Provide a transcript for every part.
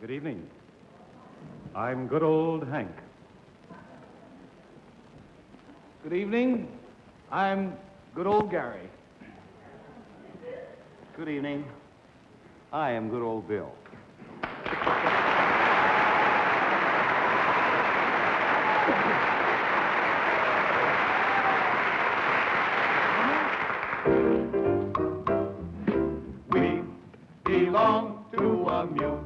Good evening. I'm good old Hank. Good evening. I'm good old Gary. Good evening. I am good old Bill. We belong to a mutual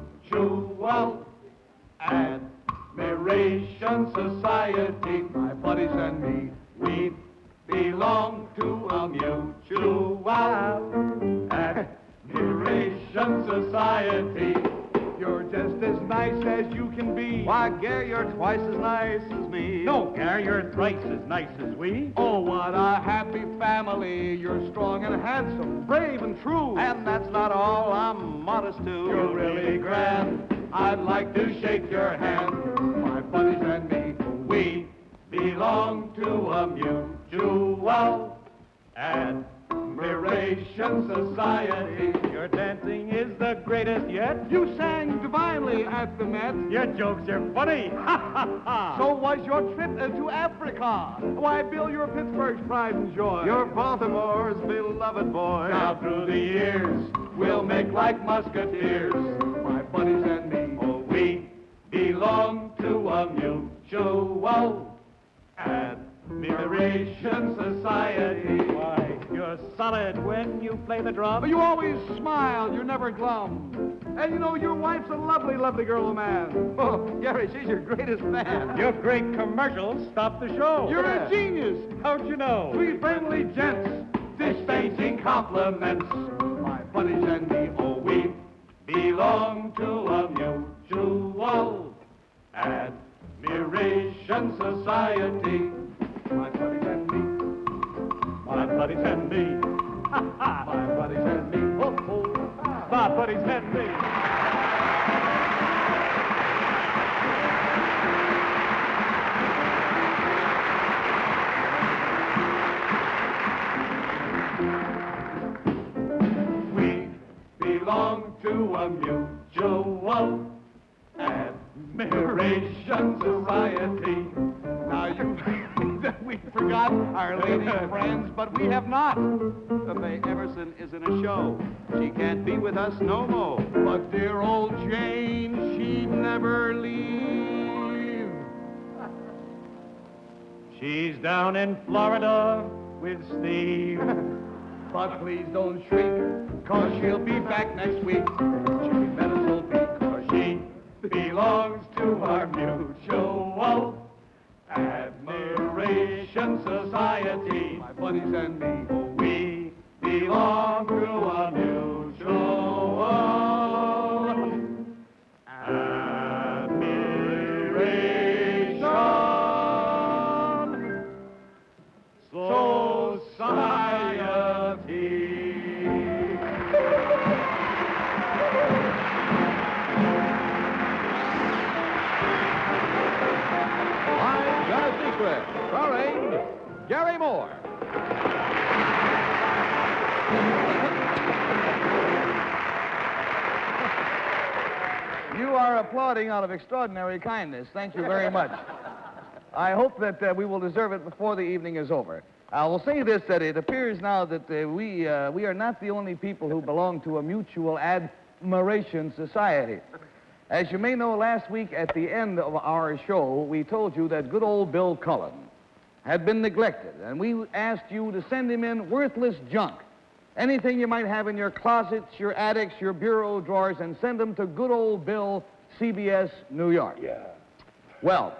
admiration society, my buddies and me. We belong to a mutual admiration society. You're just as nice as you can be. Why, Gary, you're twice as nice as me. No, Gary, you're thrice as nice as we. Oh, what a happy family. You're strong and handsome, brave and true. And that's not all, I'm modest too. You're really grand. I'd like to shake your hand, my buddies and me. We belong to a mutual admiration society. Your dancing is the greatest yet. You sang divinely at the Met. Your jokes are funny. Ha, ha, ha. So was your trip to Africa. Why, Bill, you're Pittsburgh's pride and joy. You're Baltimore's beloved boy. Now through the years, we'll make like musketeers, my buddies and me. Oh, we belong to a mutual admiration society. Why, you're solid when you play the drum. You always smile. You're never glum. And you know, your wife's a lovely, lovely girl, man. Oh, Gary, she's your greatest fan. Your great commercials stop the show. You're a genius. How'd you know? Sweet, friendly gents. Exchanging compliments, my buddies and me. Oh, we belong to a mutual admiration society, my buddies and me. My buddies and me. Ha, ha. My buddies and me. Oh, oh. My buddies and me. We belong to a mutual admiration society. Now, you we forgot our lady friends, but we have not. May Everson is in a show. She can't be with us no more. But dear old Jane, she'd never leave. She's down in Florida with Steve. But please don't shriek, 'cause she'll be back next week. She better so be, 'cause She belongs to our mutual admiration society, my buddies and me. Oh, we belong to a mutual admiration society. I've Got a Secret, starring Gary Moore. You are applauding out of extraordinary kindness. Thank you very much. I hope that we will deserve it before the evening is over. I will say this, that it appears now that we are not the only people who belong to a mutual admiration society. As you may know, last week at the end of our show, we told you that good old Bill Cullen had been neglected, and we asked you to send him in worthless junk. Anything you might have in your closets, your attics, your bureau drawers, and send them to good old Bill, CBS, New York. Yeah. Well,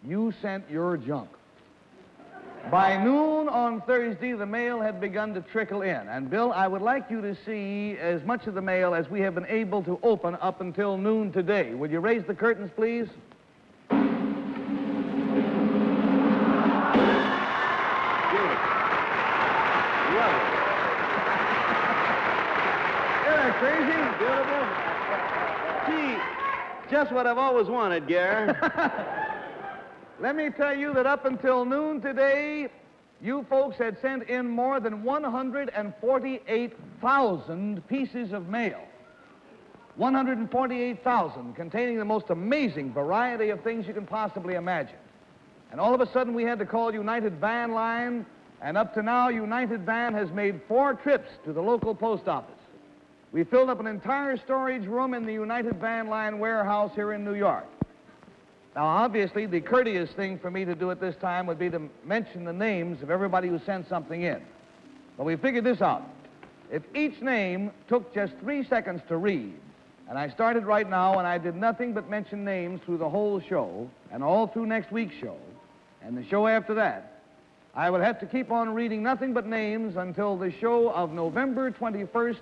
you sent your junk. By noon on Thursday, the mail had begun to trickle in. And, Bill, I would like you to see as much of the mail as we have been able to open up until noon today. Would you raise the curtains, please? Crazy? Beautiful? Gee, just what I've always wanted, Gary. Let me tell you that up until noon today, you folks had sent in more than 148,000 pieces of mail. 148,000, containing the most amazing variety of things you can possibly imagine. And all of a sudden, we had to call United Van Line, and up to now, United Van has made 4 trips to the local post office. We filled up an entire storage room in the United Van Line warehouse here in New York. Now, obviously, the courteous thing for me to do at this time would be to mention the names of everybody who sent something in. But we figured this out. If each name took just 3 seconds to read, and I started right now and I did nothing but mention names through the whole show, and all through next week's show, and the show after that, I would have to keep on reading nothing but names until the show of November 21st,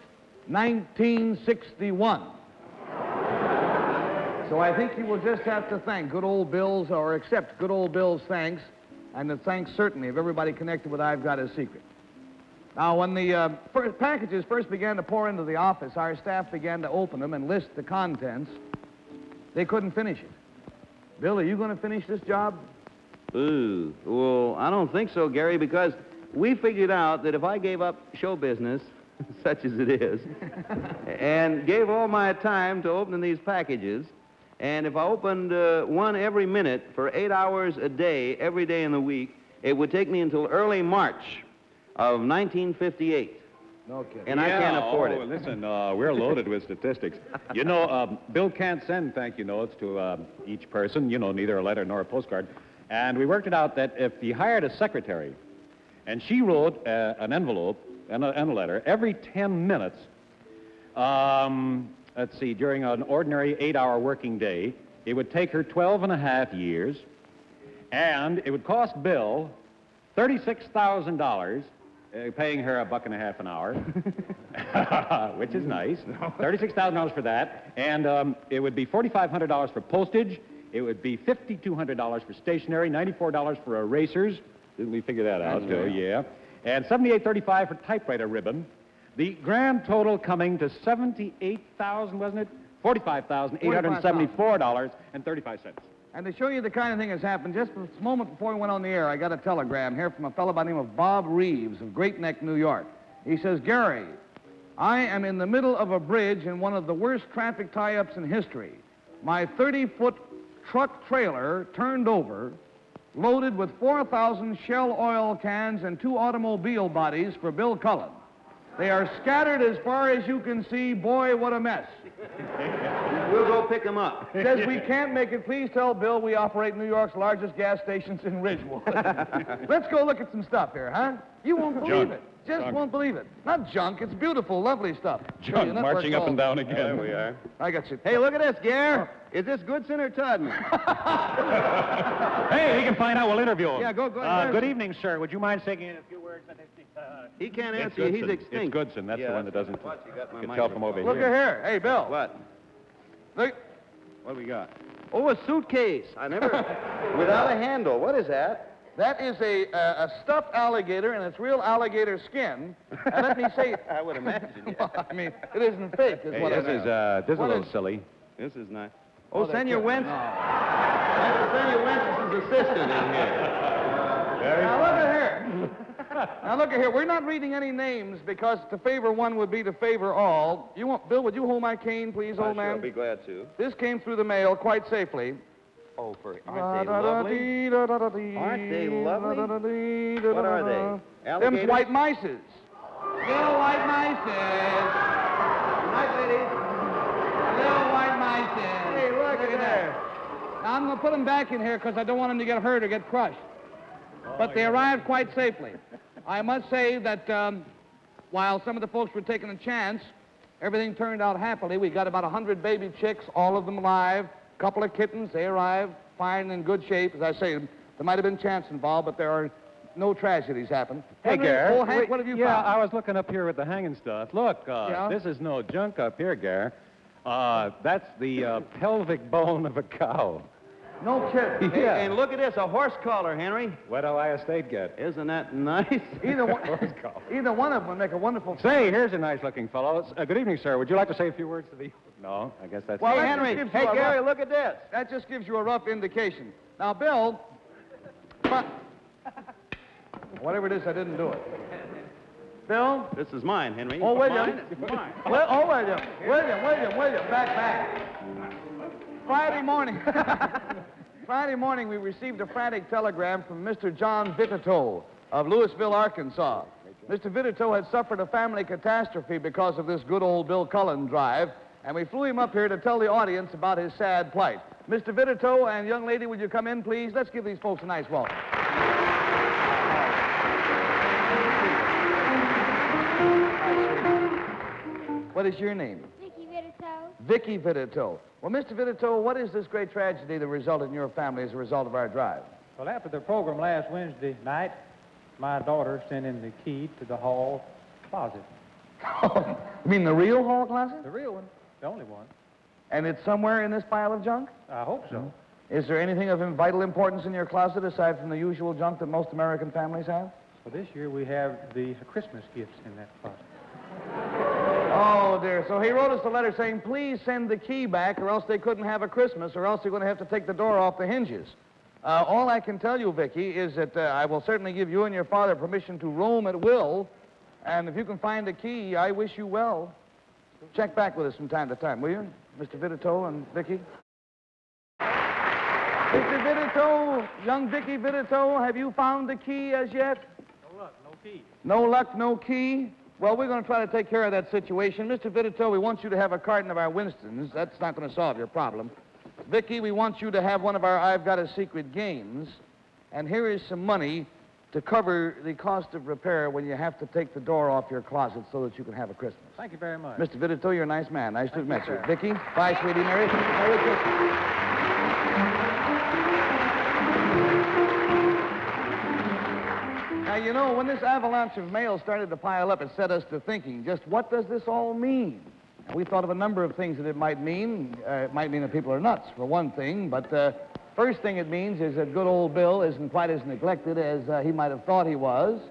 1961. So I think you will just have to thank good old Bill's, or accept good old Bill's thanks, and the thanks certainly of everybody connected with I've Got a Secret. Now, when the packages first began to pour into the office, our staff began to open them and list the contents. They couldn't finish it. Bill, are you going to finish this job? Ooh, well, I don't think so, Gary, because we figured out that if I gave up show business, such as it is, and gave all my time to opening these packages, and if I opened one every minute for 8 hours a day, every day in the week, it would take me until early March of 1958. No kidding. And I can't afford it. Listen, we're loaded with statistics. You know, Bill can't send thank you notes to each person, you know, neither a letter nor a postcard. And we worked it out that if he hired a secretary and she wrote an envelope and a letter every 10 minutes, let's see, during an ordinary 8-hour working day, it would take her 12 and a half years, and it would cost Bill $36,000, paying her $1.50 an hour, which is nice. $36,000 for that, and it would be $4,500 for postage. It would be $5,200 for stationery, $94 for erasers. Didn't we figure that out, too? Yeah. And $78.35 for typewriter ribbon. The grand total coming to $78,000, wasn't it? $45,874.35. And to show you the kind of thing that's happened, just a moment before we went on the air, I got a telegram here from a fellow by the name of Bob Reeves of Great Neck, New York. He says, Gary, I am in the middle of a bridge in one of the worst traffic tie-ups in history. My 30-foot truck trailer turned over, loaded with 4,000 Shell oil cans and 2 automobile bodies for Bill Cullen. They are scattered as far as you can see. Boy, what a mess. We'll go pick them up. Says we can't make it. Please tell Bill we operate New York's largest gas stations in Ridgewood. Let's go look at some stuff here, huh? You won't believe it. Just won't believe it. Not junk. It's beautiful, lovely stuff. Junk marching up and down again. There we are. I got you. Hey, look at this, Gare. Is this Goodson or Todman? Hey, he can find out. We'll interview him. Yeah, go ahead. Good evening, sir. Would you mind saying a few words? He can't It's answer you. He's Goodson. extinct. It's Goodson. That's the one that doesn't. Watch, you got my can tell from over Look here. at here. Hey, Bill. What? Look. What do we got? Oh, a suitcase. I never... Without a handle. What is that? That is a stuffed alligator, and it's real alligator skin. And let me say... I would imagine, yeah. Well, I mean, it isn't fake, is Hey, what this it is a little is- silly. This is nice. Oh, Oh, Senor that Wentz. kid. Senor Wentz's assistant in here. Now, look at here. Now, look at here. We're not reading any names because to favor one would be to favor all. You want, Bill, would you hold my cane, please, old man? I'll be glad to. This came through the mail quite safely. Oh, aren't they lovely? Aren't they lovely? What are they? Them's Alligators? white mices. Little white mices. Good night, ladies. Little white mices. Hey, look at that. Now, I'm going to put them back in here because I don't want them to get hurt or get crushed. But they arrived quite safely. I must say that while some of the folks were taking a chance, everything turned out happily. We got about 100 baby chicks, all of them live. A couple of kittens, they arrived fine and in good shape. As I say, there might have been chance involved, but there are no tragedies happen. Hey, Henry, Gare. oh, Hank, what have you Yeah, found? I was looking up here with the hanging stuff. Look, Yeah? this is no junk up here, Gare. That's the pelvic bone of a cow. No kidding. Hey, and look at this, a horse collar, Henry. What do I estate get? Isn't that nice? Either one, Horse collar. either one of them would make a wonderful... Say, here's a nice-looking fellow. Good evening, sir. Would you like to say a few words to the... No, I guess that's... Well, Hey, that Henry. just gives Hey, you a Gary, rough- look at this. That just gives you a rough indication. Now, Bill, whatever it is, I didn't do it. Bill? This is mine, Henry. Oh, William. Mine? It's mine. Well, oh, William. Back. Friday morning. Friday morning, we received a frantic telegram from Mr. John Vitito of Louisville, Arkansas. Mr. Vitito had suffered a family catastrophe because of this good old Bill Cullen drive, and we flew him up here to tell the audience about his sad plight. Mr. Vitito and young lady, would you come in, please? Let's give these folks a nice welcome. What is your name? Vicky Vitito. Vicky Vitito. Well, Mr. Vitito, what is this great tragedy that resulted in your family as a result of our drive? Well, after the program last Wednesday night, my daughter sent in the key to the hall closet. You mean the real hall closet? The real one, the only one. And it's somewhere in this pile of junk? I hope so. Is there anything of vital importance in your closet aside from the usual junk that most American families have? Well, this year we have the Christmas gifts in that closet. Oh, dear. So he wrote us a letter saying, please send the key back or else they couldn't have a Christmas or else they're going to have to take the door off the hinges. All I can tell you, Vicky, is that I will certainly give you and your father permission to roam at will. And if you can find a key, I wish you well. Check back with us from time to time, will you, Mr. Vitito and Vicky? Mr. Vitito, young Vicky Vitito, have you found the key as yet? No luck, no key. No luck, no key? Well, we're going to try to take care of that situation. Mr. Vitito, we want you to have a carton of our Winstons. That's not going to solve your problem. Vicky, we want you to have one of our I've Got a Secret games. And here is some money to cover the cost of repair when you have to take the door off your closet so that you can have a Christmas. Thank you very much. Mr. Vitito, you're a nice man. Nice to have met you. sir. Vicky, bye, sweetie. Merry Christmas. Now, you know, when this avalanche of mail started to pile up, it set us to thinking, just what does this all mean? And we thought of a number of things that it might mean. It might mean that people are nuts, for one thing, but first thing it means is that good old Bill isn't quite as neglected as he might have thought he was.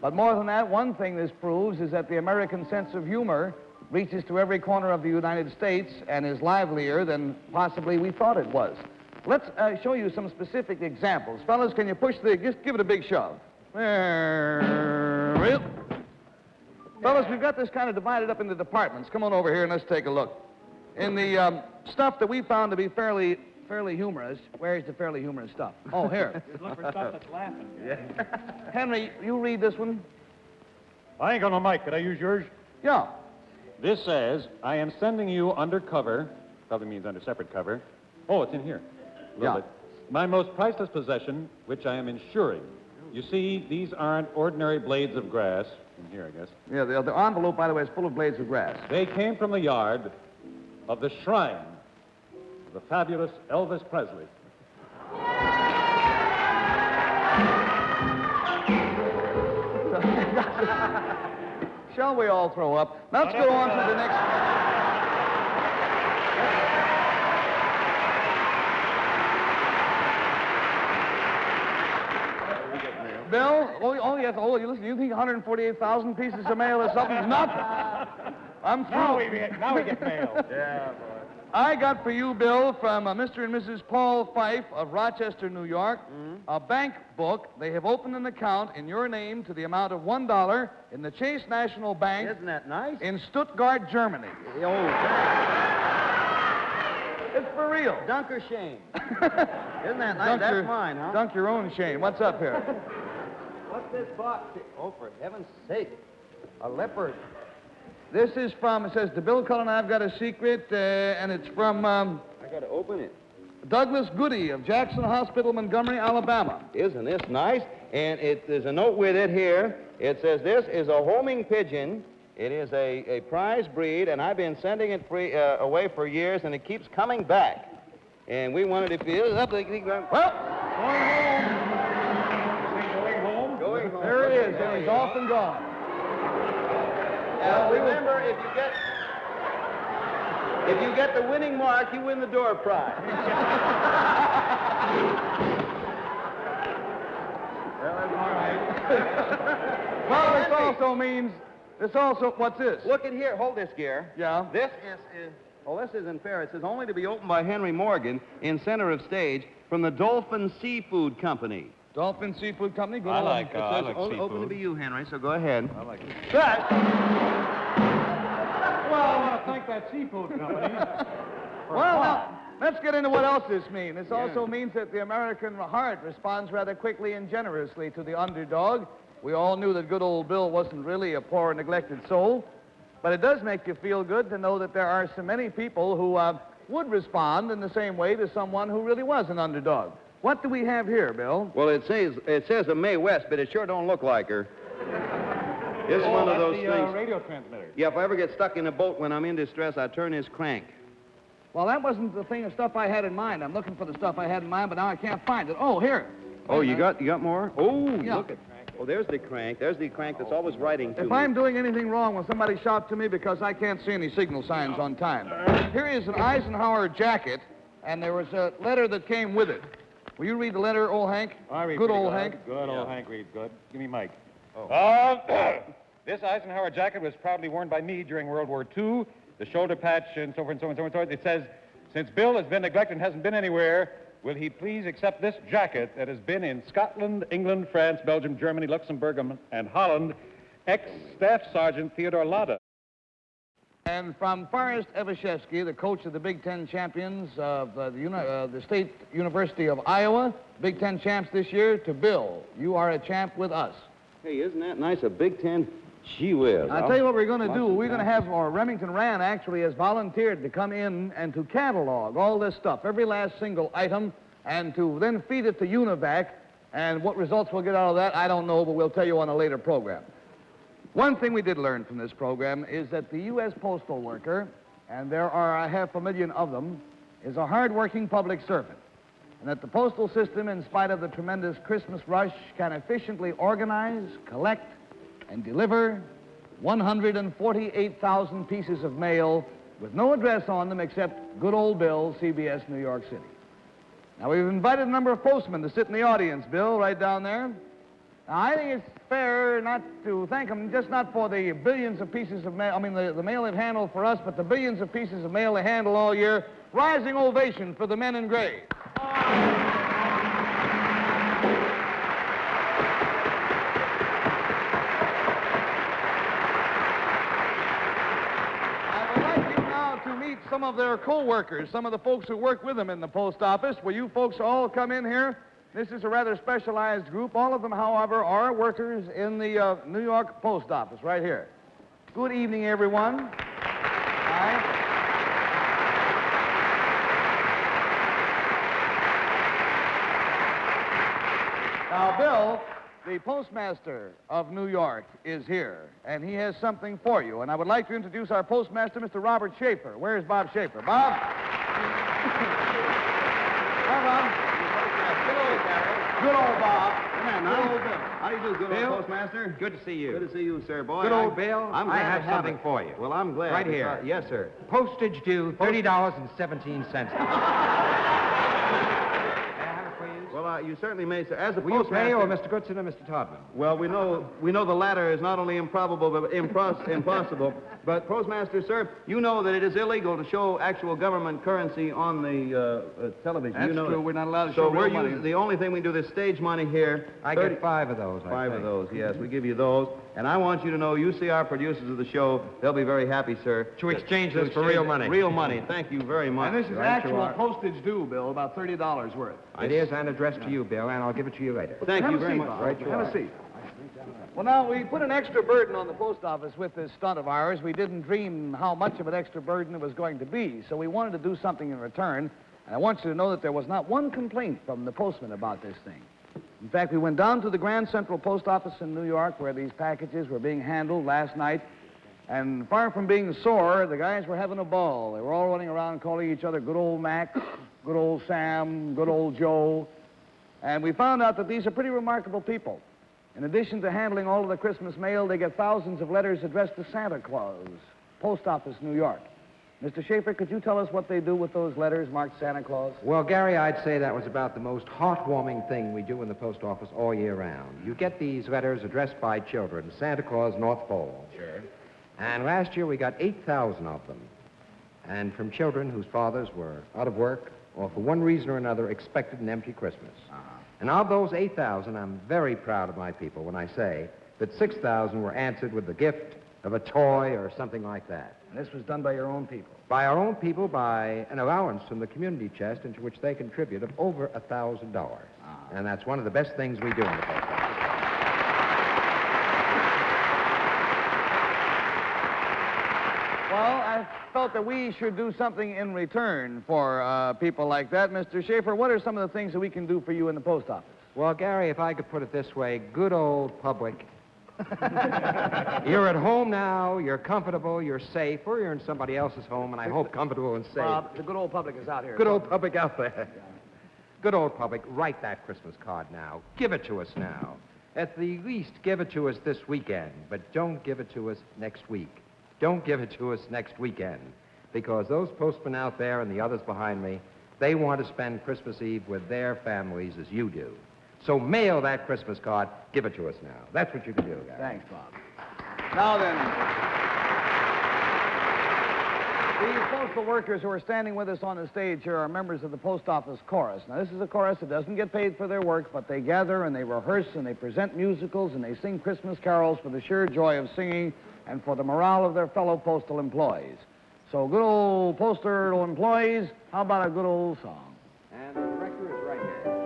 But more than that, one thing this proves is that the American sense of humor reaches to every corner of the United States and is livelier than possibly we thought it was. Let's show you some specific examples. Fellas, can you push just give it a big shove. There. Fellas, we've got this kind of divided up into departments. Come on over here and let's take a look. In the stuff that we found to be fairly humorous, where's the fairly humorous stuff? Oh, here. Look for stuff that's laughing. Henry, you read this one? I ain't got no mic. Could I use yours? Yeah. This says, I am sending you under cover, probably means under separate cover. Oh, it's in here. A little Yeah. bit. My most priceless possession, which I am insuring. You see, these aren't ordinary blades of grass. In here, I guess. Yeah, the envelope, by the way, is full of blades of grass. They came from the yard of the shrine of the fabulous Elvis Presley. Shall we all throw up? Now let's go on to the next. Bill, yes, listen, you think 148,000 pieces of mail is something? Nothing. I'm through. Now we get mail. Yeah, boy. I got for you, Bill, from Mr. and Mrs. Paul Fife of Rochester, New York, a bank book. They have opened an account in your name to the amount of $1 in the Chase National Bank Isn't that nice? in Stuttgart, Germany. Oh, It's for real. Dunker Shane. Isn't that nice? Dunk That's your- mine, huh? Dunk your own shame. What's up here? What's this box? Oh, for heaven's sake. A leopard. This is from, it says, to Bill Cullen, I've Got a Secret, and it's from I got to open it. Douglas Goody of Jackson Hospital, Montgomery, Alabama. Isn't this nice? And there's a note with it here. It says, this is a homing pigeon. It is a prize breed, and I've been sending it away for years, and it keeps coming back. And we wanted to feel up. Well, Going home. going home. There it is, and he's off and gone. Remember, if you get the winning mark, you win the door prize. Well, that's all right. Well, this also, what's this? Look at here. Hold this, Gear. Yeah. This isn't fair. It says only to be opened by Henry Morgan in center of stage from the Dolphin Seafood Company. Dolphin Seafood Company. Good I old- like Open to seafood. be you, Henry, so go ahead. I like it. That. Well, I want to thank that seafood company. Well, now, let's get into what else this means. This also means that the American heart responds rather quickly and generously to the underdog. We all knew that good old Bill wasn't really a poor, neglected soul, but it does make you feel good to know that there are so many people who would respond in the same way to someone who really was an underdog. What do we have here, Bill? Well, it says a Mae West, but it sure don't look like her. It's one of those the things. radio transmitter. Yeah, if I ever get stuck in a boat when I'm in distress, I turn this crank. Well, that wasn't the thing of stuff I had in mind. I'm looking for the stuff I had in mind, but now I can't find it. Oh, here. Oh, you got more? Oh, Yeah. look at. Oh, there's the crank. There's the crank that's always writing to If me. I'm doing anything wrong, will somebody shout to me because I can't see any signal signs on time? Here is an Eisenhower jacket, and there was a letter that came with it. Will you read the letter, old Hank? I read Good pretty old good. Hank. Good old Yeah. Hank reads good. Give me Mike. Oh. This Eisenhower jacket was proudly worn by me during World War II. The shoulder patch and so forth and so on and so on and so on. It says, since Bill has been neglected and hasn't been anywhere, will he please accept this jacket that has been in Scotland, England, France, Belgium, Germany, Luxembourg, and Holland, ex-Staff Sergeant Theodore Lada. And from Forrest Evashevsky, the coach of the Big Ten champions of the State University of Iowa, Big Ten champs this year, to Bill. You are a champ with us. Hey, isn't that nice? A Big Ten. Gee whiz. I'll tell you what we're going to do. We're going to have, or Remington Rand actually has volunteered to come in and to catalog all this stuff, every last single item, and to then feed it to UNIVAC. And what results we'll get out of that, I don't know, but we'll tell you on a later program. One thing we did learn from this program is that the U.S. postal worker, and there are 500,000 of them, is a hard-working public servant, and that the postal system, in spite of the tremendous Christmas rush, can efficiently organize, collect, and deliver 148,000 pieces of mail with no address on them except good old Bill, CBS, New York City. Now, we've invited a number of postmen to sit in the audience, Bill, right down there. Now, I think it's fair not to thank them, just not for the billions of pieces of mail, the mail they've handled for us, but the billions of pieces of mail they handle all year. Rising ovation for the men in gray. I would like you now to meet some of their co-workers, some of the folks who work with them in the post office. Will you folks all come in here? This is a rather specialized group. All of them, however, are workers in the New York post office right here. Good evening, everyone. Hi. Now, Bill, the postmaster of New York, is here, and he has something for you. And I would like to introduce our postmaster, Mr. Robert Schaefer. Where's Bob Schaefer? Bob? Hi, Bob. Good old Bob. Come on, Good old Bill. How do you do, good Bill? old postmaster? Good to see you. Good to see you, sir. Boy, Good old Bill, I'm I glad have to have something it. for you. Well, I'm glad. Right here. Yes, sir. Postage due, $30.17. May I have it for you? Well, you certainly may, sir. As a Will you postmaster... pay, or Mr. Goodson or Mr. Todman? Well, we know the latter is not only improbable but impossible. But postmaster, sir, you know that it is illegal to show actual government currency on the television. That's you know true. that. We're not allowed to So show real we're money. using the only thing we do is stage money here. I 30 get 5 of those, I 5 of think. those, yes. We give you those. And I want you to know, you see our producers of the show, they'll be very happy, sir. To exchange this for exchange real money. Real money. Thank you very much. And this is Right you actual are. postage due, Bill, about $30 worth. It is, and addressed to you, Bill, and I'll give it to you later. Thank Have you a very seat, much. Bob. Right you Have are. a seat. Well, now, we put an extra burden on the post office with this stunt of ours. We didn't dream how much of an extra burden it was going to be, so we wanted to do something in return. And I want you to know that there was not one complaint from the postman about this thing. In fact, we went down to the Grand Central Post Office in New York where these packages were being handled last night. And far from being sore, the guys were having a ball. They were all running around calling each other good old Mac, good old Sam, good old Joe. And we found out that these are pretty remarkable people. In addition to handling all of the Christmas mail, they get thousands of letters addressed to Santa Claus, Post Office, New York. Mr. Schaefer, could you tell us what they do with those letters marked Santa Claus? Well, Gary, I'd say that was about the most heartwarming thing we do in the post office all year round. You get these letters addressed by children, Santa Claus, North Pole. Sure. And last year we got 8,000 of them. And from children whose fathers were out of work or for one reason or another expected an empty Christmas. And of those 8,000, I'm very proud of my people when I say that 6,000 were answered with the gift of a toy or something like that. And this was done by your own people. By our own people, by an allowance from the community chest into which they contribute of over $1,000. And that's one of the best things we do in the post office. Well, I felt that we should do something in return for people like that. Mr. Schaefer, what are some of the things that we can do for you in the post office? Well, Gary, if I could put it this way, good old public. You're at home now, you're comfortable, you're safe, or you're in somebody else's home, and I hope comfortable and safe. Bob, the good old public is out here. Good old public out there. Good old public, write that Christmas card now. Give it to us now. At the least, give it to us this weekend, but don't give it to us next week. Don't give it to us next weekend, because those postmen out there and the others behind me, they want to spend Christmas Eve with their families as you do. So mail that Christmas card, give it to us now. That's what you can do, guys. Thanks, Bob. Now then, these postal workers who are standing with us on the stage here are members of the Post Office Chorus. Now, this is a chorus that doesn't get paid for their work, but they gather and they rehearse and they present musicals and they sing Christmas carols for the sheer joy of singing and for the morale of their fellow postal employees. So, good old postal employees, how about a good old song? And the director is right here.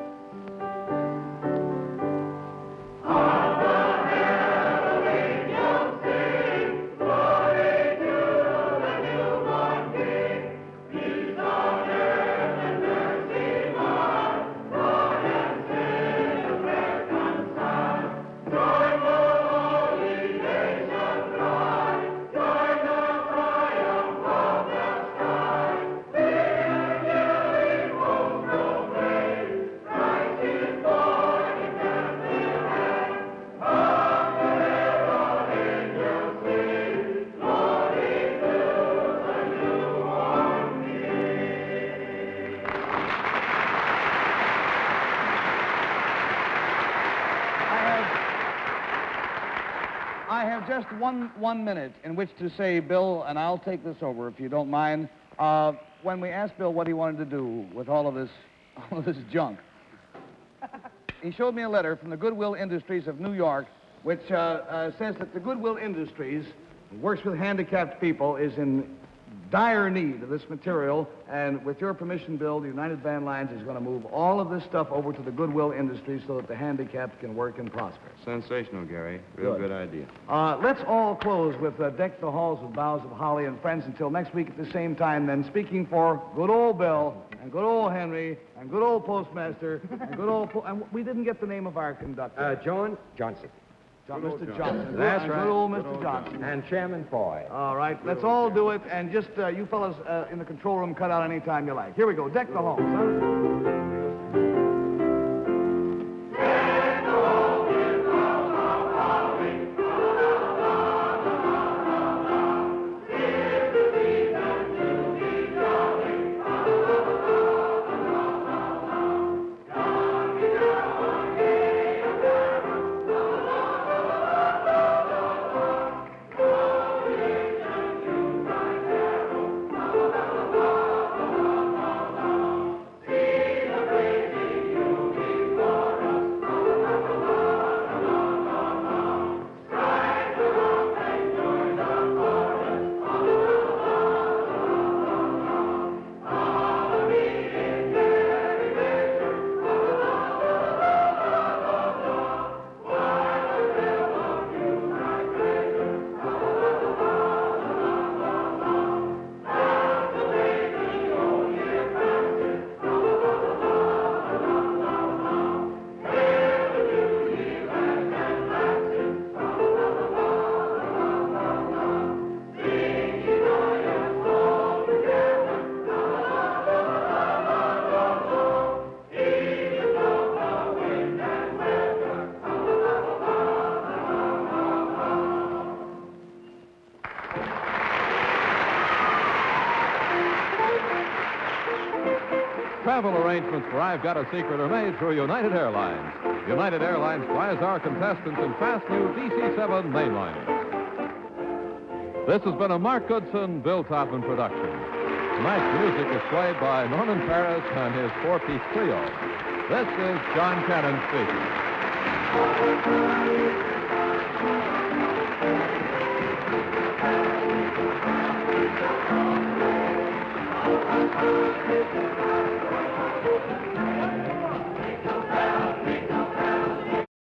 I have just one minute in which to say, Bill, and I'll take this over if you don't mind. When we asked Bill what he wanted to do with all of this junk, he showed me a letter from the Goodwill Industries of New York, which says that the Goodwill Industries, who works with handicapped people, is in dire need of this material, and with your permission, Bill, the United Van Lines is going to move all of this stuff over to the Goodwill Industries so that the handicapped can work and prosper. Sensational, Gary. Real good idea. Let's all close with Deck the Halls with Boughs of Holly and Friends until next week at the same time. Then speaking for good old Bill and good old Henry and good old Postmaster and good old... and we didn't get the name of our conductor. John Johnson. Mr. Johnson. That's And right. Good old Mr. Johnson. And Chairman Foy. All right, let's all do it, and just you fellas in the control room cut out any time you like. Here we go. Deck the halls, huh? Travel arrangements for I've Got a Secret are made through United Airlines. United Airlines flies our contestants in fast new DC-7 mainliners. This has been a Mark Goodson, Bill Todman production. Tonight's music is played by Norman Paris and his four-piece trio. This is John Cannon speaking.